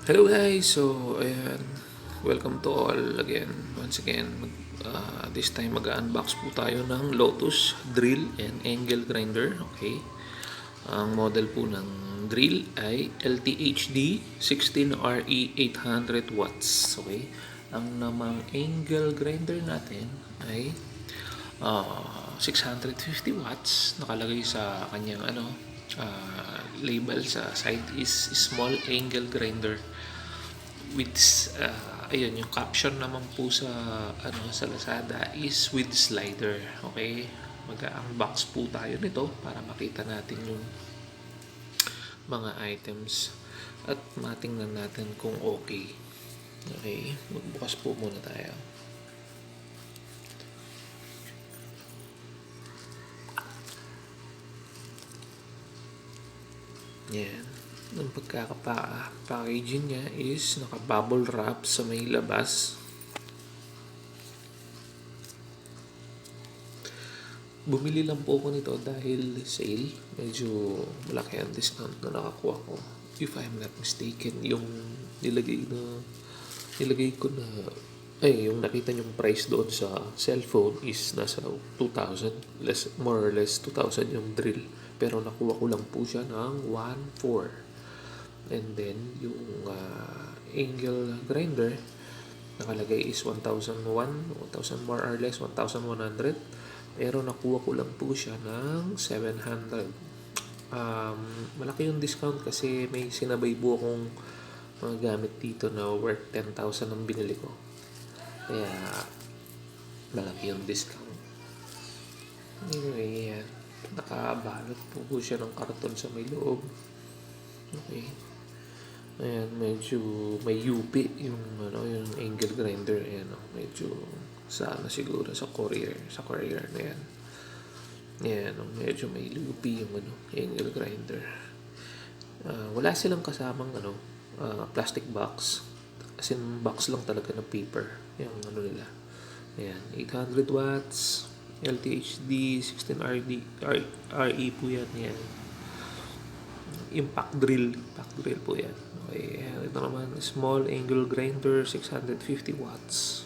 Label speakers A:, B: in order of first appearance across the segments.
A: Hello guys, so ayan, welcome to all again. Once again, this time mag-unbox po tayo ng Lotus Drill and Angle Grinder. Okay, ang model po ng drill ay LTHD 16RE 800 watts. Okay, ang namang angle grinder natin ay 650 watts. Nakalagay sa kanyang label sa side is small angle grinder with ayun, yung caption naman po sa sa Lazada is with slider. Okay, mag-unbox po tayo nito para makita natin yung mga items at matingnan natin kung okay. Okay, magbukas po muna tayo. Yan. Ang pagkaka-packaging niya is naka-bubble wrap sa may labas. Bumili lang po ako nito dahil sale. Medyo malaki ang discount na nakakuha ko. If I'm not mistaken, yung nilagay ko na yung nakita yung price doon sa cellphone is nasa 2,000, more or less 2,000 yung drill, pero nakuha ko lang po siya ng 1,400. And then yung angle grinder nakalagay is 1,001, 1,000 more or less 1,100, pero nakuha ko lang po siya ng 700. Malaki yung discount kasi may sinabay po akong mga gamit dito na worth 10,000 ang binili ko. Kaya, malaki yung discount. Anyway, yan. Nakabalot po siya ng karton sa may loob. Okay. Ayan, medyo may UP yung, yung angle grinder. Ayan, medyo sana siguro sa courier na yan. Ayan, medyo may UP yung angle grinder. Wala silang kasamang plastic box. As in, box lang talaga ng paper. Yung nila. Ayan, 800 watts, LTHD, 16RE po yan. Ayan. Impact drill po yan. Okay, ito naman, small angle grinder, 650 watts.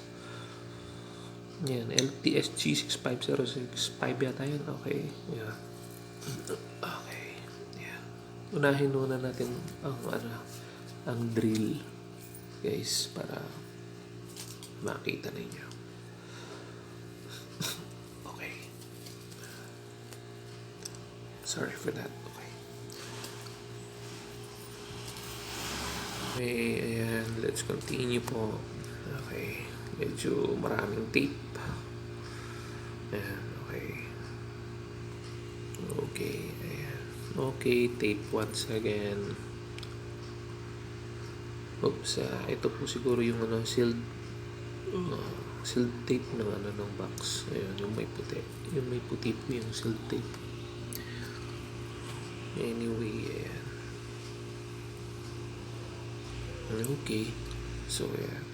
A: Ayan, LTSG 65065 yata yan. Okay, ayan. Okay, ayan. Unahin muna natin ang drill, guys, para makita ninyo. Okay. Sorry for that. Okay. Okay, ayan. Let's continue po. Okay. Medyo maraming tape. Ayan, okay. Okay, ayan. Okay, tape once again. Oops, ito po siguro yung sealed tape ng box. Ayun, yung may puti. Yung may puti po yung sealed tape. Anyway, ayan. Okay. So, ayan.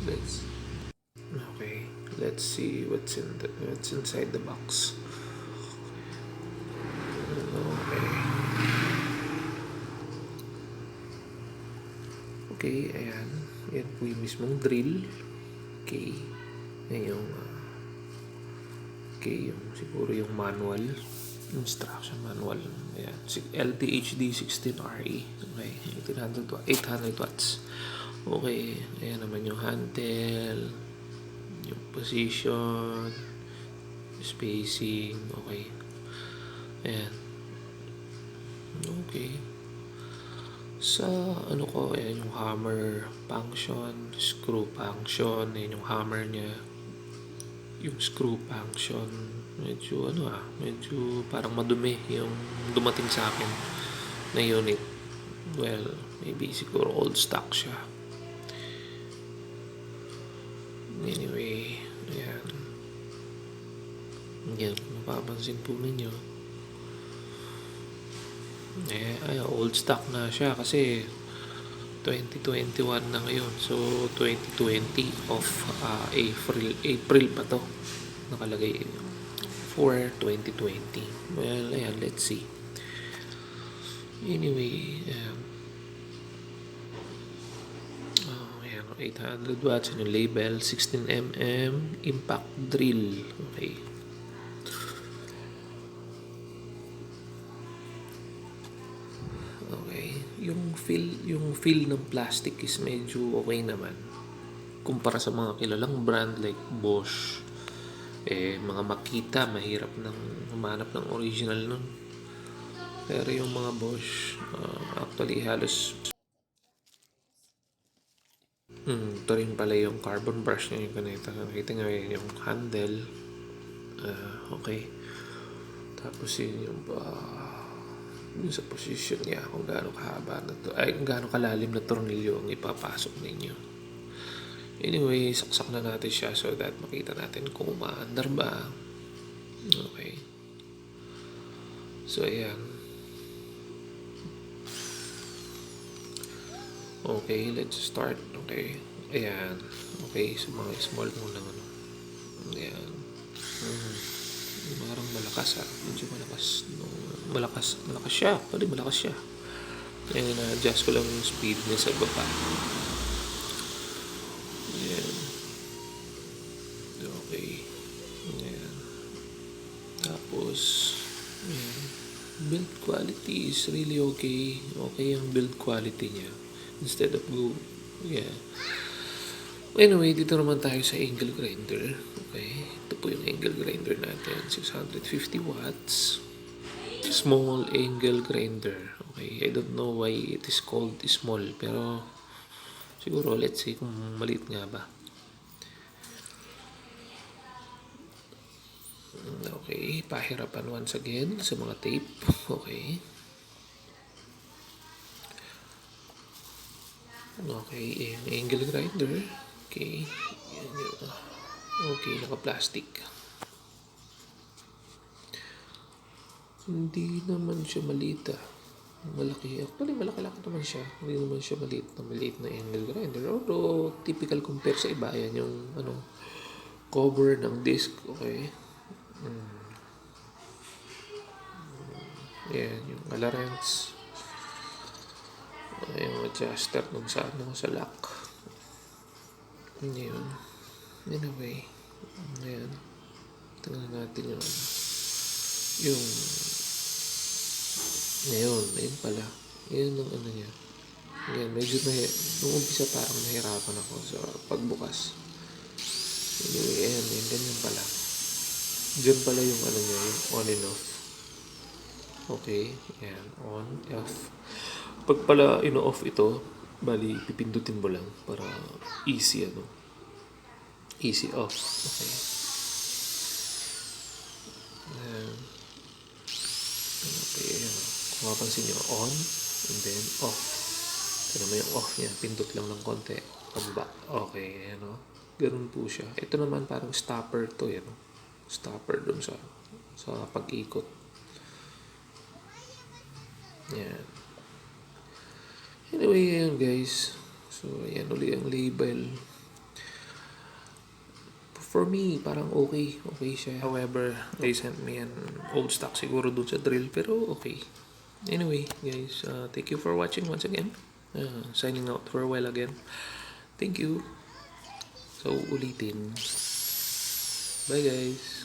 A: Let's see what's inside the box. Okay. Okay, ayan. Yan po yung mismong drill. Okay. Ayan yung yung siguro yung manual. Instruction manual. Ayan. LTHD 16RE. Okay. 800 watts. Okay. Ayan naman yung handle. Yung position. Spacing. Okay. Ayan. Okay. Sa ayan yung hammer function, screw function, ayan yung hammer niya, yung screw function, medyo medyo parang madumi yung dumating sa akin na unit. Well, maybe siguro old stock siya. Anyway, ayan. Yan, mapapansin po ninyo. Old stock na siya kasi 2021 na ngayon. So 2020 of April pa to nakalagay for 2020. Well, ayan, let's see. Anyway, Ayan, 800 watts. Yung label, 16mm impact drill. Okay. Okay. Yung feel ng plastic is medyo okay naman. Kumpara sa mga kilalang brand like Bosch, mga Makita, mahirap nang humanap ng original nun. Pero yung mga Bosch, actually halos ito rin pala yung carbon brush niya yung kanita. Nakita nga yun yung handle. Okay. Tapos yun yung sa position niya kung gaano kahaba na to. Ay, kung gaano kalalim na tornilyo ang ipapasok ninyo. Anyway, saksak na natin siya so that makita natin kung umaandar ba. Okay. So, ayan. Okay, let's start. Okay. Ayan. Okay, so mga small muna. Ayan. Parang malakas Medyo malakas. No, malakas siya. Pwede malakas siya. Ayan, na-adjust ko lang yung speed niya sa baba. Ayan. Okay. Ayan. Tapos, ayan. Build quality is really okay. Okay yung build quality niya. Instead of yeah. Anyway, dito naman tayo sa angle grinder. Okay. Ito po yung angle grinder natin. 650 watts. Small angle grinder. Okay. I don't know why it is called small. Pero, siguro, let's see kung maliit nga ba. Okay. Pahirapan once again sa mga tape. Okay. Okay, angle grinder. Okay. Okay, naka-plastic. Hindi naman siya maliit Malaki. Actually, malaki-laki naman siya. Hindi naman siya maliit na angle grinder. Although, typical compare sa iba. Yan yung cover ng disc. Okay. Yan, yung alarms. Yung adjuster nung sa lock. Yun. Anyway. Ayan. Tingnan natin yung ngayon. Ayun pala. Yun ang niya. Ayan, medyo nung umpisa parang nahirapan ako sa pagbukas. Anyway, ayan. Ganyan pala. Diyan pala yung niya, yung on and off. Okay. Ayan. On, off. Pag pala ino-off ito, bali pipindutin mo lang para easy easy off. Okay. Okay, kung mapansin nyo, on and then off. Ito naman yung off niya, pindot lang ng konti pababa. Okay, ganun po siya. Ito naman parang stopper to, stopper dun sa pag-ikot. Yan. Anyway, ayan guys. So, ayan uli ang label. For me, parang okay. Okay siya. However, they sent me an old stock siguro dun sa drill. Pero okay. Anyway, guys, thank you for watching once again. Signing out for a while again. Thank you. So, ulitin. Bye guys.